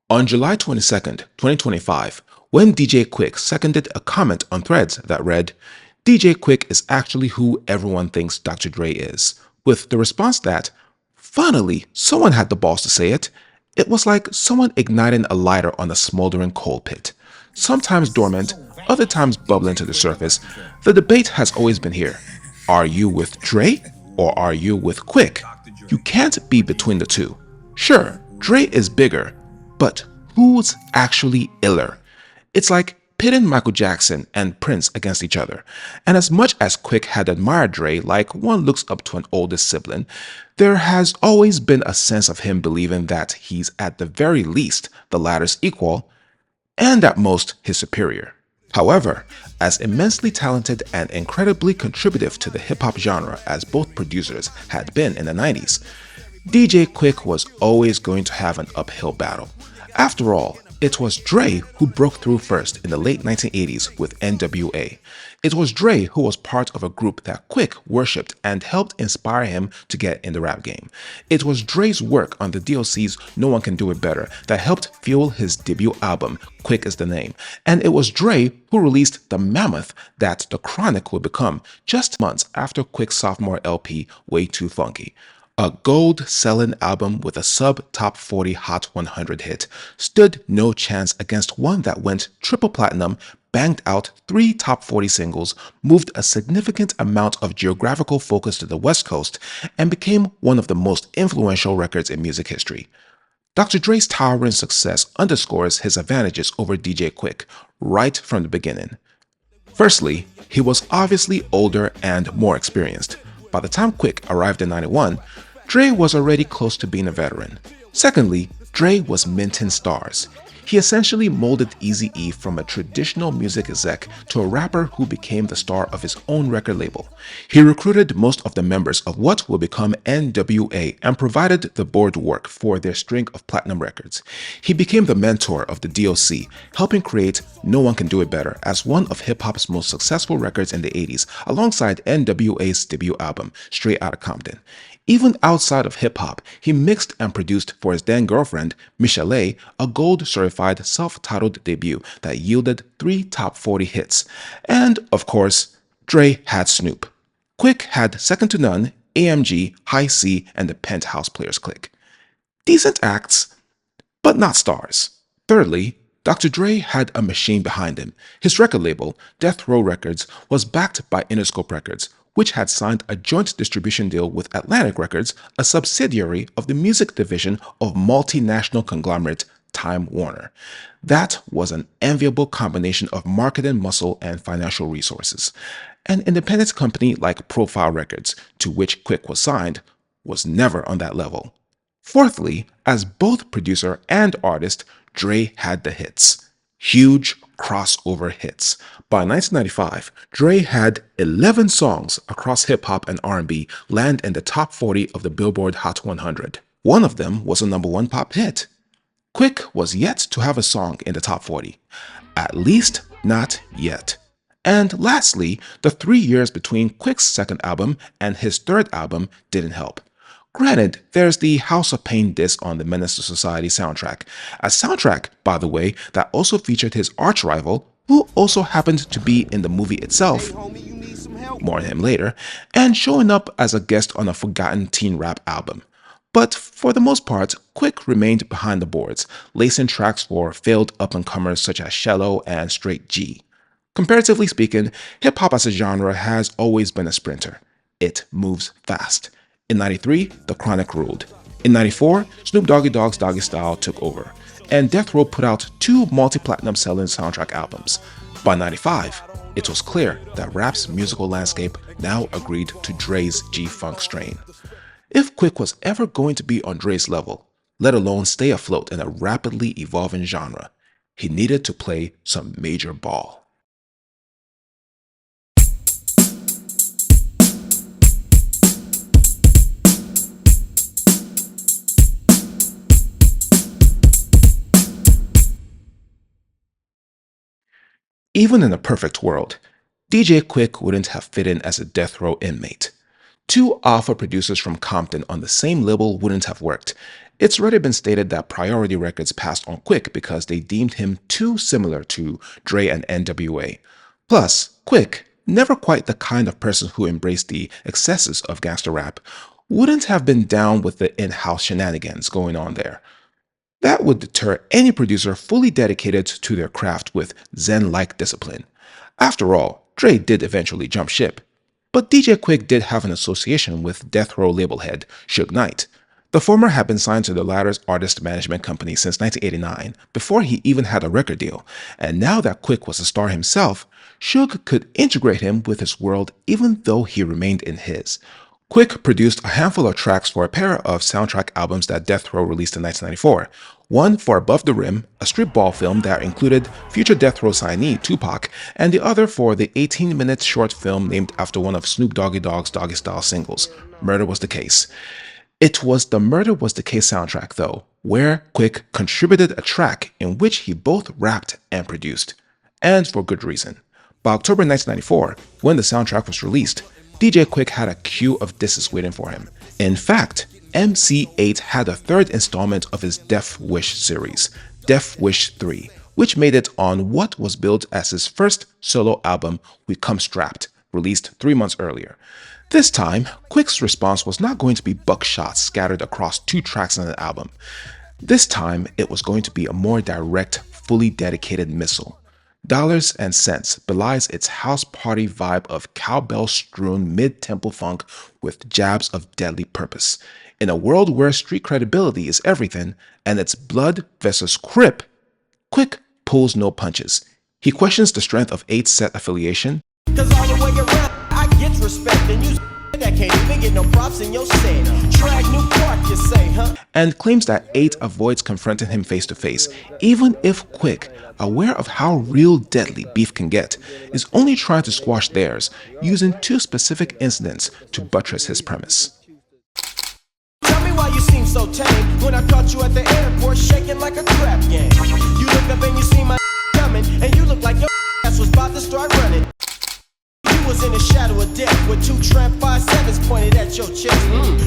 On July 22nd, 2025, when DJ Quik seconded a comment on Threads that read, DJ Quik is actually who everyone thinks Dr. Dre is, with the response that, finally, someone had the balls to say it. It was like someone igniting a lighter on a smoldering coal pit. Sometimes dormant, other times bubbling to the surface, the debate has always been here. Are you with Dre or are you with Quik? You can't be between the two. Sure, Dre is bigger, but who's actually iller? It's like pitting Michael Jackson and Prince against each other. And as much as Quik had admired Dre like one looks up to an older sibling, there has always been a sense of him believing that he's at the very least the latter's equal, and at most his superior. However, as immensely talented and incredibly contributive to the hip-hop genre as both producers had been in the 90s, DJ Quik was always going to have an uphill battle. After all, it was Dre who broke through first in the late 1980s with NWA. It was Dre who was part of a group that Quik worshipped and helped inspire him to get in the rap game. It was Dre's work on the DOC's No One Can Do It Better that helped fuel his debut album, Quik is the Name. And it was Dre who released the mammoth that The Chronic would become just months after Quik's sophomore LP, Way Too Funky. A gold-selling album with a sub-top 40 Hot 100 hit stood no chance against one that went triple platinum, banged out 3 top 40 singles, moved a significant amount of geographical focus to the West Coast, and became one of the most influential records in music history. Dr. Dre's towering success underscores his advantages over DJ Quik right from the beginning. Firstly, he was obviously older and more experienced. By the time Quik arrived in '91, Dre was already close to being a veteran. Secondly, Dre was minting stars. He essentially molded Eazy-E from a traditional music exec to a rapper who became the star of his own record label. He recruited most of the members of what would become NWA and provided the board work for their string of platinum records. He became the mentor of the DOC, helping create No One Can Do It Better as one of hip-hop's most successful records in the 80s, alongside NWA's debut album, Straight Outta Compton. Even outside of hip-hop, he mixed and produced for his then-girlfriend, Michelle, a gold-certified self-titled debut that yielded 3 top 40 hits. And, of course, Dre had Snoop. Quik had Second to None, AMG, High C, and the Penthouse Players Clique. Decent acts, but not stars. Thirdly, Dr. Dre had a machine behind him. His record label, Death Row Records, was backed by Interscope Records, which had signed a joint distribution deal with Atlantic Records, a subsidiary of the music division of multinational conglomerate Time Warner. That was an enviable combination of marketing muscle and financial resources. An independent company like Profile Records, to which Quik was signed, was never on that level. Fourthly, as both producer and artist, Dre had the hits. Huge crossover hits. By 1995, Dre had 11 songs across hip-hop and R&B land in the top 40 of the Billboard Hot 100. One of them was a #1 pop hit. Quik was yet to have a song in the top 40. At least not yet. And lastly, the 3 years between Quik's second album and his third album didn't help. Granted, there's the House of Pain disc on the Menace to Society soundtrack, a soundtrack, by the way, that also featured his archrival, who also happened to be in the movie itself, more on him later, and showing up as a guest on a forgotten teen rap album. But for the most part, Quik remained behind the boards, lacing tracks for failed up-and-comers such as Shello and Straight G. Comparatively speaking, hip-hop as a genre has always been a sprinter. It moves fast. In '93, The Chronic ruled. In '94, Snoop Doggy Dogg's Doggy Style took over, and Death Row put out 2 multi-platinum selling soundtrack albums. By '95, it was clear that rap's musical landscape now agreed to Dre's G-Funk strain. If Quik was ever going to be on Dre's level, let alone stay afloat in a rapidly evolving genre, he needed to play some major ball. Even in a perfect world, DJ Quik wouldn't have fit in as a death row inmate. Two alpha producers from Compton on the same label wouldn't have worked. It's already been stated that Priority Records passed on Quik because they deemed him too similar to Dre and NWA. Plus, Quik, never quite the kind of person who embraced the excesses of gangster rap, wouldn't have been down with the in-house shenanigans going on there. That would deter any producer fully dedicated to their craft with Zen-like discipline. After all, Dre did eventually jump ship. But DJ Quik did have an association with Death Row label head Suge Knight. The former had been signed to the latter's artist management company since 1989, before he even had a record deal, and now that Quik was a star himself, Suge could integrate him with his world even though he remained in his. Quik produced a handful of tracks for a pair of soundtrack albums that Death Row released in 1994. One for Above the Rim, a strip ball film that included future Death Row signee Tupac, and the other for the 18-minute short film named after one of Snoop Doggy Dogg's Doggy Style singles, Murder Was the Case. It was the Murder Was the Case soundtrack, though, where Quik contributed a track in which he both rapped and produced. And for good reason. By October 1994, when the soundtrack was released, DJ Quik had a queue of disses waiting for him. In fact, MC Eiht had a third installment of his Death Wish series, Death Wish 3, which made it on what was billed as his first solo album, We Come Strapped, released 3 months earlier. This time, Quik's response was not going to be buckshots scattered across 2 tracks on an album. This time, it was going to be a more direct, fully dedicated missile. Dollars and Cents belies its house party vibe of cowbell-strewn mid-tempo funk with jabs of deadly purpose. In a world where street credibility is everything, and it's blood versus crip, Quik pulls no punches. He questions the strength of Eiht's set affiliation, "'Cause all the way around, I get respect, and you that can't even get no props in your set. Drag New Park, you say, huh?" and claims that Eiht avoids confronting him face to face, even if Quik, aware of how real deadly beef can get, is only trying to squash theirs, using 2 specific incidents to buttress his premise. Tell me why you seem so tame when I caught you at the airport shaking like a crap game. You look up and you see my coming, and you look like your ass was about to start running. You was in the shadow of death with 2 tramp 5.7s pointed at your chest.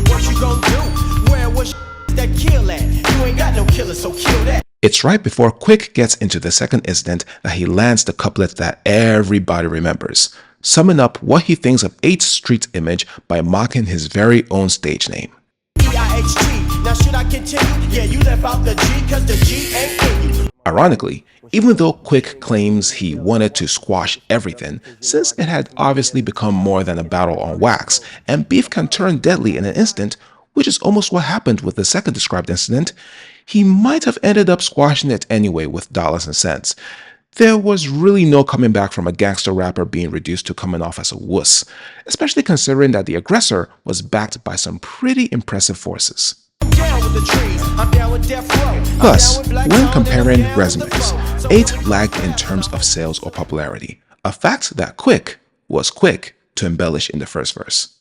What you gonna do? Where was that kill at? You ain't got no killer, so kill that. It's right before Quik gets into the second incident that he lands the couplet that everybody remembers, summing up what he thinks of Eiht's street image by mocking his very own stage name. EIHT. Now should I continue? Yeah, you left out the G cause the G ain't in you. Ironically, even though Quik claims he wanted to squash everything, since it had obviously become more than a battle on wax, and beef can turn deadly in an instant, which is almost what happened with the second described incident, he might have ended up squashing it anyway with Dollars and Cents. There was really no coming back from a gangster rapper being reduced to coming off as a wuss, especially considering that the aggressor was backed by some pretty impressive forces. Plus, when comparing resumes, Eiht lagged in terms of sales or popularity, a fact that Quik was quick to embellish in the first verse.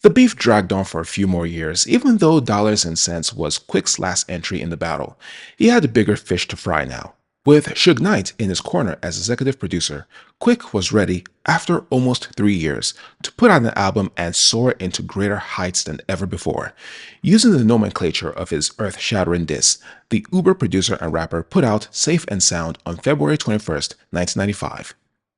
The beef dragged on for a few more years, even though Dollars and Cents was Quik's last entry in the battle. He had bigger fish to fry now. With Suge Knight in his corner as executive producer, Quik was ready, after almost 3 years, to put out an album and soar into greater heights than ever before. Using the nomenclature of his earth-shattering diss, the Uber producer and rapper put out Safe and Sound on February 21st, 1995.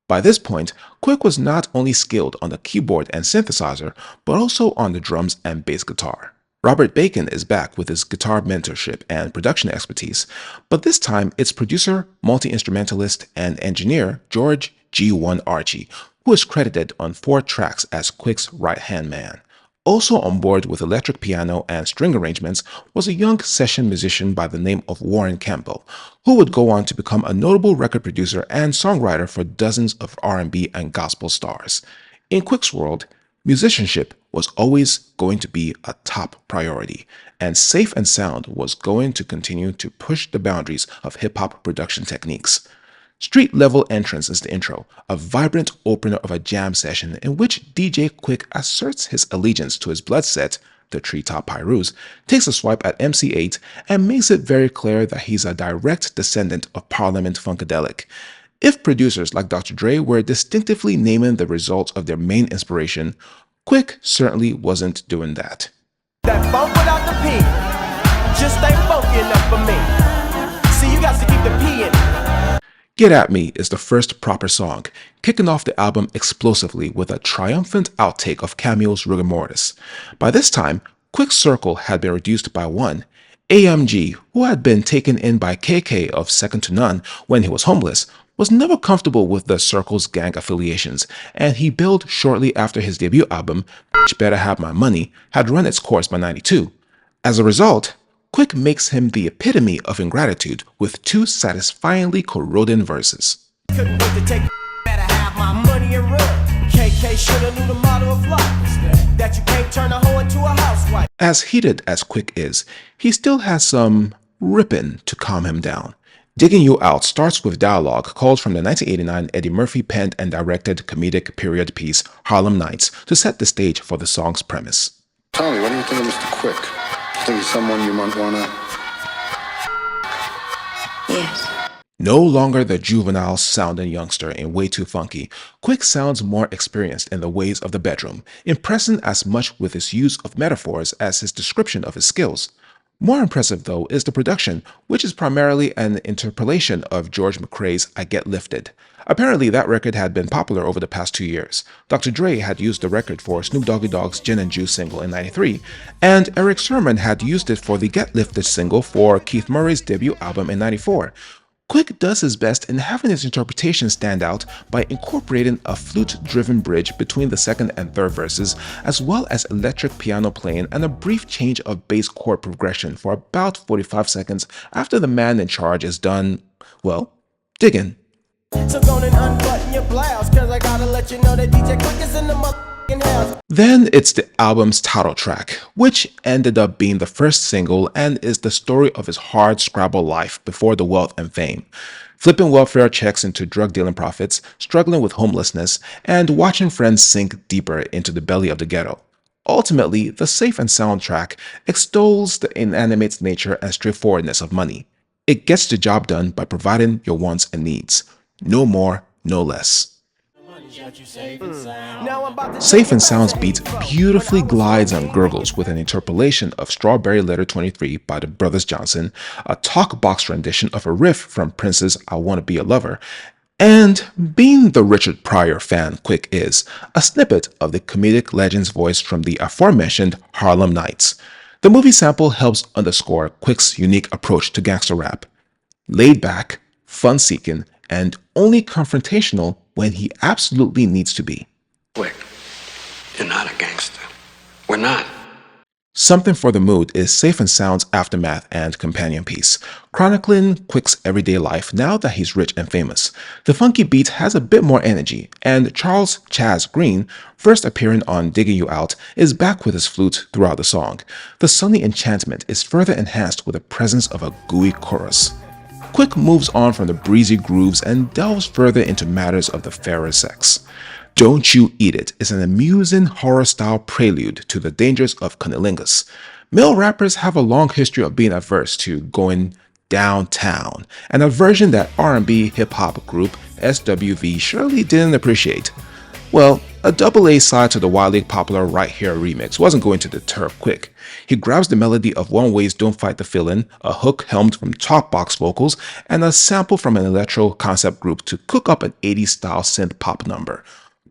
By this point, Quik was not only skilled on the keyboard and synthesizer, but also on the drums and bass guitar. Robert Bacon is back with his guitar mentorship and production expertise, but this time it's producer, multi-instrumentalist, and engineer George G1 Archie, who is credited on 4 tracks as Quik's right-hand man. Also on board with electric piano and string arrangements was a young session musician by the name of Warren Campbell, who would go on to become a notable record producer and songwriter for dozens of R&B and gospel stars. In Quik's world, musicianship was always going to be a top priority, and Safe and Sound was going to continue to push the boundaries of hip-hop production techniques. Street Level Entrance is the intro, a vibrant opener of a jam session in which DJ Quik asserts his allegiance to his blood set, the Treetop Pyrus, takes a swipe at MC Eiht, and makes it very clear that he's a direct descendant of Parliament Funkadelic. If producers like Dr. Dre were distinctively naming the results of their main inspiration, Quik certainly wasn't doing that. That funk without the P just ain't funky enough for me. See, you got to keep the P in it. Get At Me is the first proper song, kicking off the album explosively with a triumphant outtake of Cameo's Rigor Mortis. By this time, Quik's circle had been reduced by one. AMG, who had been taken in by KK of Second to None when he was homeless, was never comfortable with the circle's gang affiliations, and he bailed shortly after his debut album, Bitch Better Have My Money, had run its course by '92. As a result, Quik makes him the epitome of ingratitude with two satisfyingly corroding verses. Couldn't wait to take better have my money and run. KK shoulda knew the motto of life, that you can't turn a hoe into a housewife. As heated as Quik is, he still has some ripping to calm him down. Digging You Out starts with dialogue culled from the 1989 Eddie Murphy penned and directed comedic period piece Harlem Nights to set the stage for the song's premise. Tommy, what do you think of Mr. Quik? Think he's someone you might wanna... Yes. No longer the juvenile sounding youngster in Way Too Funky, Quik sounds more experienced in the ways of the bedroom, impressing as much with his use of metaphors as his description of his skills. More impressive, though, is the production, which is primarily an interpolation of George McRae's I Get Lifted. Apparently, that record had been popular over the past 2 years. Dr. Dre had used the record for Snoop Doggy Dogg's Gin and Juice single in '93, and Eric Sermon had used it for the Get Lifted single for Keith Murray's debut album in '94. Quik does his best in having his interpretation stand out by incorporating a flute-driven bridge between the second and third verses, as well as electric piano playing and a brief change of bass chord progression for about 45 seconds after the man in charge is done, well, digging. So go and unbutton your blouse, cause I gotta let you know that DJ Quik is in the motherfucking house. Then it's the album's title track, which ended up being the first single and is the story of his hard scrabble life before the wealth and fame. Flipping welfare checks into drug dealing profits, struggling with homelessness, and watching friends sink deeper into the belly of the ghetto. Ultimately, the Safe and Sound track extols the inanimate nature and straightforwardness of money. It gets the job done by providing your wants and needs. No more, no less. Safe and Sound's beat beautifully glides and gurgles with an interpolation of Strawberry Letter 23 by the Brothers Johnson, a talk box rendition of a riff from Prince's I Wanna Be a Lover, and, being the Richard Pryor fan Quik is, a snippet of the comedic legend's voice from the aforementioned Harlem Nights. The movie sample helps underscore Quik's unique approach to gangster rap. Laid back, fun-seeking, and only confrontational when he absolutely needs to be. Quik, you're not a gangster. We're not. Something for the Mood is Safe and Sound's aftermath and companion piece, chronicling Quik's everyday life now that he's rich and famous. The funky beat has a bit more energy, and Charles Chaz Green, first appearing on Digging You Out, is back with his flute throughout the song. The sunny enchantment is further enhanced with the presence of a gooey chorus. Quik moves on from the breezy grooves and delves further into matters of the fairer sex. Don't You Eat It is an amusing horror-style prelude to the dangers of cunnilingus. Male rappers have a long history of being averse to going downtown, an aversion that R&B hip-hop group SWV surely didn't appreciate. Well, a double-A side to the wildly popular Right Here remix wasn't going to deter Quik. He grabs the melody of One Way's Don't Fight the Feeling, a hook helmed from talkbox vocals, and a sample from an electro concept group to cook up an 80s-style synth-pop number.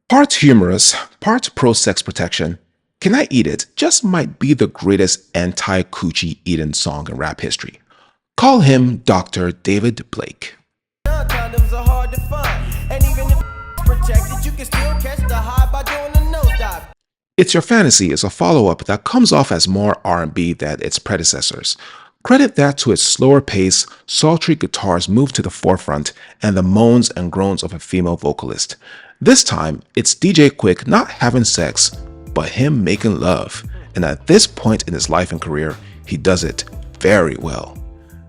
Part humorous, part pro-sex protection, Can I Eat It just might be the greatest anti-coochie eating song in rap history. Call him Dr. David Blake. Condoms are hard to find, and even if protected, you can still catch the high by doing a nosedive. It's Your Fantasy is a follow-up that comes off as more R&B than its predecessors. Credit that to its slower pace, sultry guitars moved to the forefront, and the moans and groans of a female vocalist. This time, it's DJ Quik not having sex, but him making love, and at this point in his life and career, he does it very well.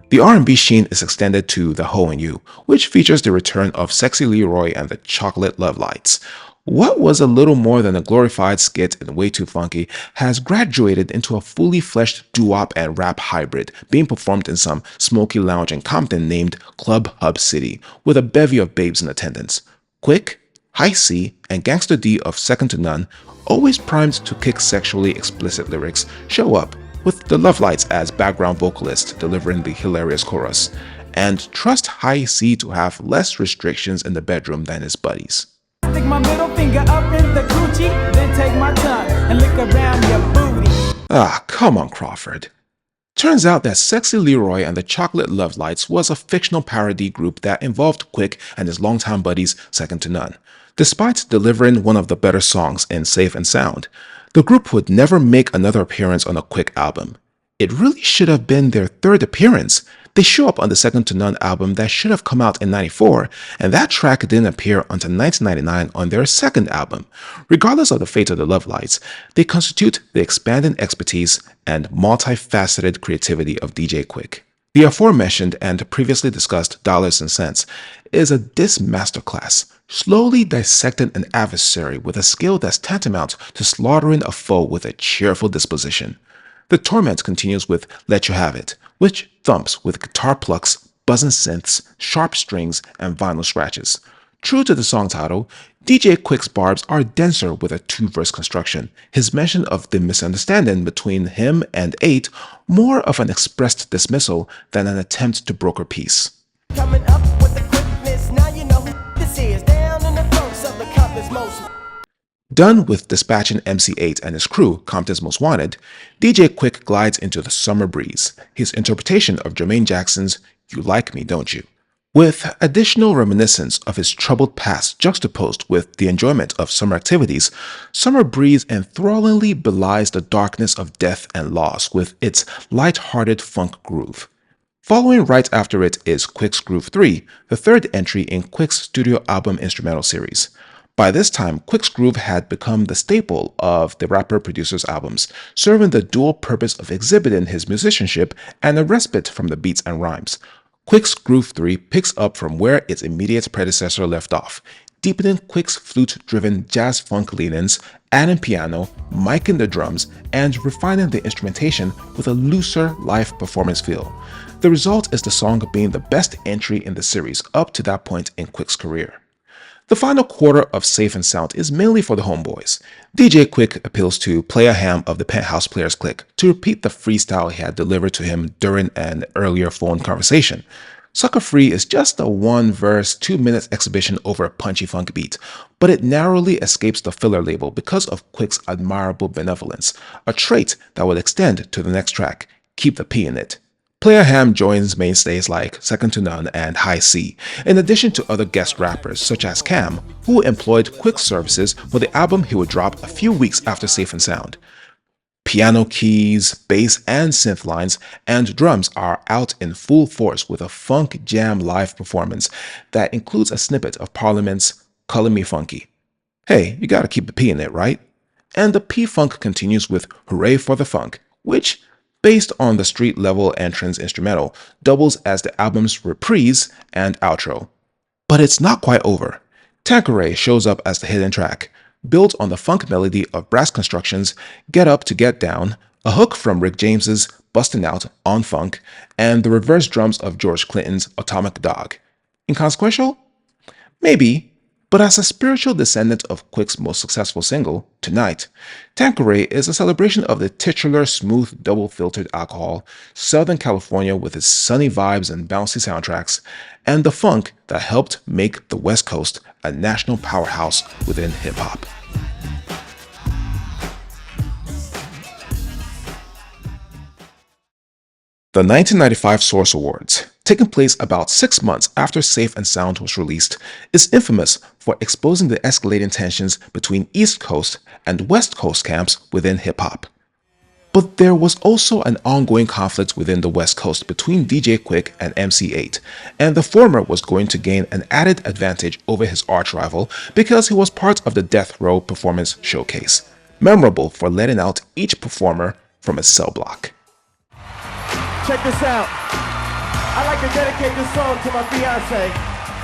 The R&B sheen is extended to The Hoe and You, which features the return of Sexy Leroy and the Chocolate Love Lights. What was a little more than a glorified skit and way too funky has graduated into a fully fleshed doo-wop and rap hybrid being performed in some smoky lounge in Compton named Club Hub City with a bevy of babes in attendance. Quik, High C, and Gangsta D of Second to None, always primed to kick sexually explicit lyrics, show up with the Love Lights as background vocalist delivering the hilarious chorus, and trust High C to have less restrictions in the bedroom than his buddies. Stick my middle finger up in the coochie, then take my tongue and lick around your booty. Ah, come on, Crawford. Turns out that Sexy Leroy and the Chocolate Love Lights was a fictional parody group that involved Quik and his longtime buddies Second to None. Despite delivering one of the better songs in Safe and Sound, the group would never make another appearance on a Quik album. It really should have been their third appearance. They show up on the Second to None album that should have come out in '94, and that track didn't appear until 1999 on their second album. Regardless of the fate of the Love Lights, they constitute the expanding expertise and multifaceted creativity of DJ Quik. The aforementioned and previously discussed Dollars and Cents is a diss masterclass, slowly dissecting an adversary with a skill that's tantamount to slaughtering a foe with a cheerful disposition. The torment continues with Let You Have It, which thumps with guitar plucks, buzzing synths, sharp strings, and vinyl scratches. True to the song title, DJ Quik's barbs are denser with a two-verse construction, his mention of the misunderstanding between him and Eiht more of an expressed dismissal than an attempt to broker peace. Coming up with the quickness, now you know who this is. Down in the throats of the Compton's most. Done with dispatching MC Eiht and his crew, Compton's Most Wanted, DJ Quik glides into the summer breeze, his interpretation of Jermaine Jackson's You Like Me, Don't You? With additional reminiscence of his troubled past juxtaposed with the enjoyment of summer activities, Summer Breeze enthrallingly belies the darkness of death and loss with its light-hearted funk groove. Following right after it is Quik's Groove 3, the third entry in Quik's studio album instrumental series. By this time, Quik's Groove had become the staple of the rapper-producer's albums, serving the dual purpose of exhibiting his musicianship and a respite from the beats and rhymes. Quik's Groove 3 picks up from where its immediate predecessor left off, deepening Quik's flute-driven jazz-funk leanings, adding piano, miking the drums, and refining the instrumentation with a looser live performance feel. The result is the song being the best entry in the series up to that point in Quik's career. The final quarter of Safe and Sound is mainly for the homeboys. DJ Quik appeals to Playa Ham of the Penthouse Players Clique to repeat the freestyle he had delivered to him during an earlier phone conversation. Sucker Free is just a one-verse, 2-minute exhibition over a punchy funk beat, but it narrowly escapes the filler label because of Quik's admirable benevolence, a trait that would extend to the next track, Keep the P in It. Playa Ham joins mainstays like Second to None and High C, in addition to other guest rappers such as Cam, who employed Quik's services for the album he would drop a few weeks after Safe and Sound. Piano keys, bass and synth lines, and drums are out in full force with a funk jam live performance that includes a snippet of Parliament's Color Me Funky. Hey, you gotta keep the P in it, right? And the P-Funk continues with Hooray for the Funk, which, based on the street-level entrance instrumental, doubles as the album's reprise and outro. But it's not quite over. Tanqueray shows up as the hidden track, built on the funk melody of Brass Construction's Get Up to Get Down, a hook from Rick James's Bustin' Out on Funk, and the reverse drums of George Clinton's Atomic Dog. Inconsequential? Maybe. But as a spiritual descendant of Quik's most successful single, Tonight, Tanqueray is a celebration of the titular smooth double-filtered alcohol, Southern California with its sunny vibes and bouncy soundtracks, and the funk that helped make the West Coast a national powerhouse within hip-hop. The 1995 Source Awards, taking place about 6 months after Safe and Sound was released, is infamous for exposing the escalating tensions between East Coast and West Coast camps within hip-hop. But there was also an ongoing conflict within the West Coast between DJ Quik and MC Eiht, and the former was going to gain an added advantage over his archrival because he was part of the Death Row Performance Showcase, memorable for letting out each performer from his cell block. Check this out. I'd like to dedicate this song to my fiance,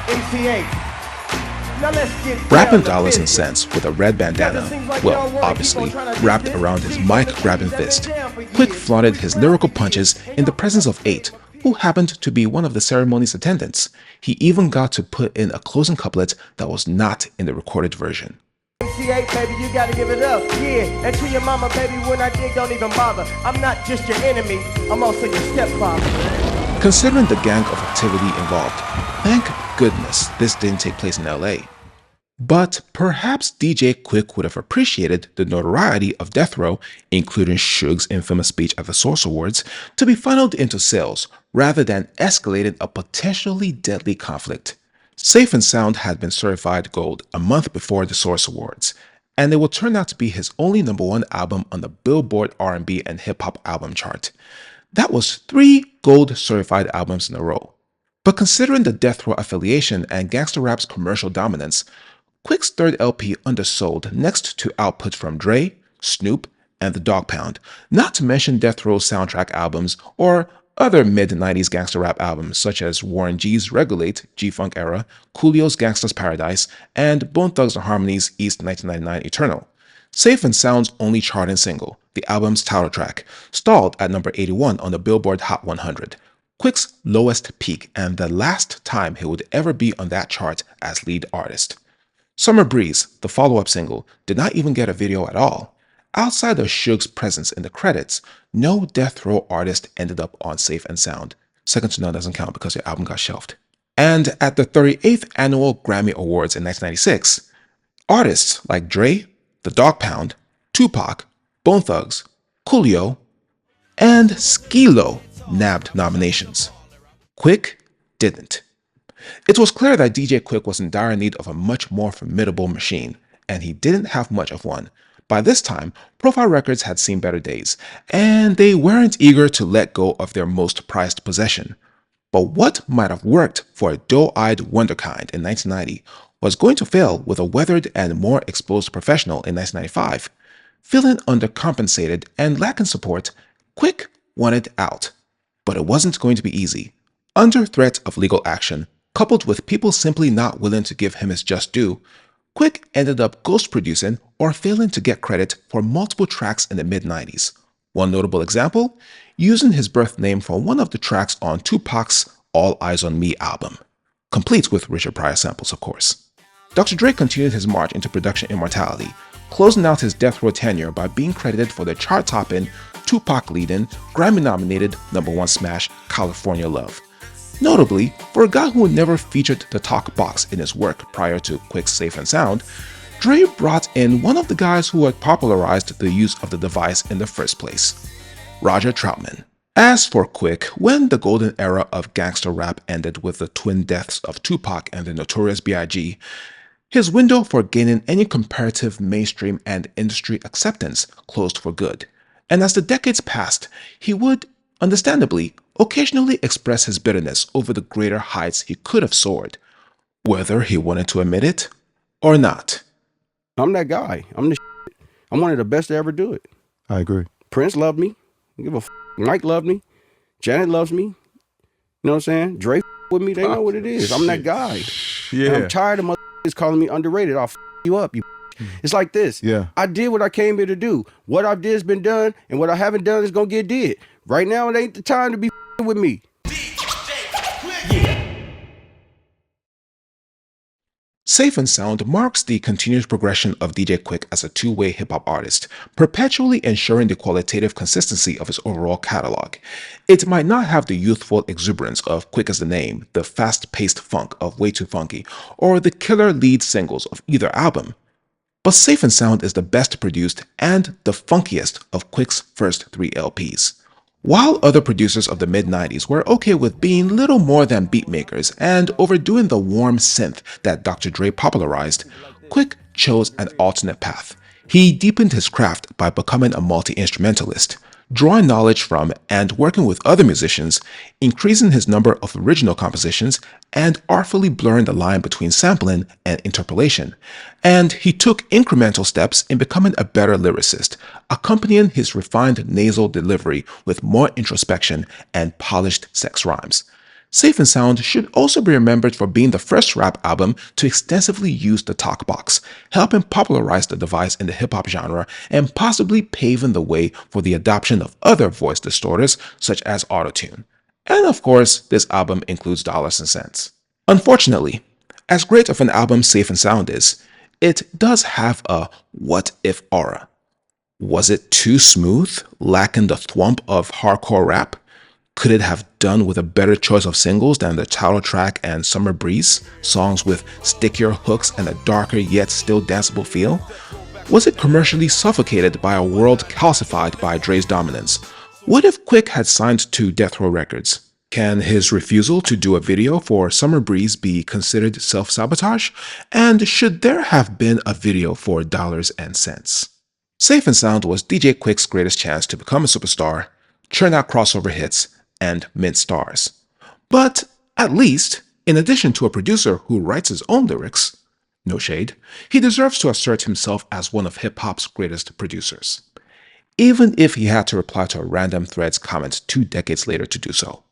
MC Eiht. Now let's get Rapping down to dollars and business. cents with a red bandana, well, obviously, wrapped around his mic-grabbing fist. Quik flaunted his lyrical punches in the presence of Eiht, who happened to be one of the ceremony's attendants. He even got to put in a closing couplet that was not in the recorded version. MC Eiht, baby, you gotta give it up, yeah. And to your mama, baby, when I dig, don't even bother. I'm not just your enemy, I'm also your stepfather. Considering the gang of activity involved, thank goodness this didn't take place in LA. But perhaps DJ Quik would have appreciated the notoriety of Death Row, including Suge's infamous speech at the Source Awards, to be funneled into sales rather than escalating a potentially deadly conflict. Safe and Sound had been certified gold a month before the Source Awards, and it would turn out to be his only #1 album on the Billboard R&B and Hip Hop album chart. That was 3 gold certified albums in a row. But considering the Death Row affiliation and gangsta rap's commercial dominance, Quik's third LP undersold next to output from Dre, Snoop, and the Dogg Pound, not to mention Death Row's soundtrack albums or other mid-90s gangsta rap albums such as Warren G's Regulate, G-Funk Era, Coolio's Gangsta's Paradise, and Bone Thugs and Harmony's East 1999 Eternal. Safe and Sound's only charting single, the album's title track, stalled at number 81 on the Billboard Hot 100, Quik's lowest peak and the last time he would ever be on that chart as lead artist. Summer Breeze, the follow-up single, did not even get a video at all. Outside of Suge's presence in the credits, no Death Row artist ended up on Safe and Sound. Second to None doesn't count because your album got shelved. And at the 38th Annual Grammy Awards in 1996, artists like Dre, the Dogg Pound, Tupac, Bone Thugs, Coolio, and Skee-Lo nabbed nominations. Quik didn't. It was clear that DJ Quik was in dire need of a much more formidable machine, and he didn't have much of one. By this time, Profile Records had seen better days, and they weren't eager to let go of their most prized possession. But what might have worked for a doe-eyed wonderkind in 1990 was going to fail with a weathered and more exposed professional in 1995. Feeling undercompensated and lacking support, Quik wanted out. But it wasn't going to be easy. Under threat of legal action, coupled with people simply not willing to give him his just due, Quik ended up ghost producing or failing to get credit for multiple tracks in the mid-90s. One notable example, using his birth name for one of the tracks on Tupac's All Eyes on Me album, complete with Richard Pryor samples, of course. Dr. Dre continued his march into production immortality, closing out his Death Row tenure by being credited for the chart-topping, Tupac-leading, Grammy-nominated #1 smash California Love. Notably, for a guy who never featured the talk box in his work prior to Quik's Safe and Sound, Dre brought in one of the guys who had popularized the use of the device in the first place, Roger Troutman. As for Quik, when the golden era of gangster rap ended with the twin deaths of Tupac and the Notorious B.I.G., his window for gaining any comparative mainstream and industry acceptance closed for good. And as the decades passed, he would, understandably, occasionally express his bitterness over the greater heights he could have soared, whether he wanted to admit it or not. I'm that guy. I'm the shit. I'm one of the best to ever do it. I agree. Prince loved me. Give a Mike loved me. Janet loves me. You know what I'm saying? Dre with me. They know what it is. I'm that guy. Yeah. And I'm tired of motherfuckers calling me underrated. I'll you up. It's like this. Yeah. I did what I came here to do. What I did has been done, and what I haven't done is gonna get did. Right now, it ain't the time to be with me. Safe and Sound marks the continuous progression of DJ Quik as a two-way hip-hop artist, perpetually ensuring the qualitative consistency of his overall catalog. It might not have the youthful exuberance of Quik as the Name, the fast-paced funk of Way Too Funky, or the killer lead singles of either album, but Safe and Sound is the best produced and the funkiest of Quik's first 3 LPs. While other producers of the mid-90s were okay with being little more than beatmakers and overdoing the warm synth that Dr. Dre popularized, Quik chose an alternate path. He deepened his craft by becoming a multi-instrumentalist, drawing knowledge from and working with other musicians, increasing his number of original compositions, and artfully blurring the line between sampling and interpolation. And he took incremental steps in becoming a better lyricist, accompanying his refined nasal delivery with more introspection and polished sex rhymes. Safe and Sound should also be remembered for being the first rap album to extensively use the talk box, helping popularize the device in the hip-hop genre and possibly paving the way for the adoption of other voice distorters such as autotune. And of course, this album includes dollars and cents. Unfortunately, as great of an album Safe and Sound is, it does have a what-if aura. Was it too smooth, lacking the thwomp of hardcore rap? Could it have done with a better choice of singles than the title track and Summer Breeze, songs with stickier hooks and a darker yet still danceable feel? Was it commercially suffocated by a world calcified by Dre's dominance? What if Quik had signed to Death Row Records? Can his refusal to do a video for Summer Breeze be considered self-sabotage? And should there have been a video for dollars and cents? Safe and Sound was DJ Quik's greatest chance to become a superstar, churn out crossover hits, and mint stars. But at least, in addition to a producer who writes his own lyrics, no shade, he deserves to assert himself as one of hip-hop's greatest producers, even if he had to reply to a random Threads comment 2 decades later to do so.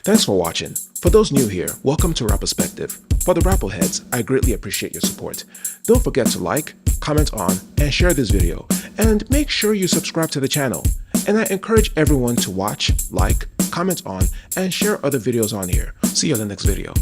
Thanks for watching. For those new here, welcome to Rap Perspective. For the Rappleheads, I greatly appreciate your support. Don't forget to like, comment on, and share this video, and make sure you subscribe to the channel. And I encourage everyone to watch, like, comment on, and share other videos on here. See you in the next video.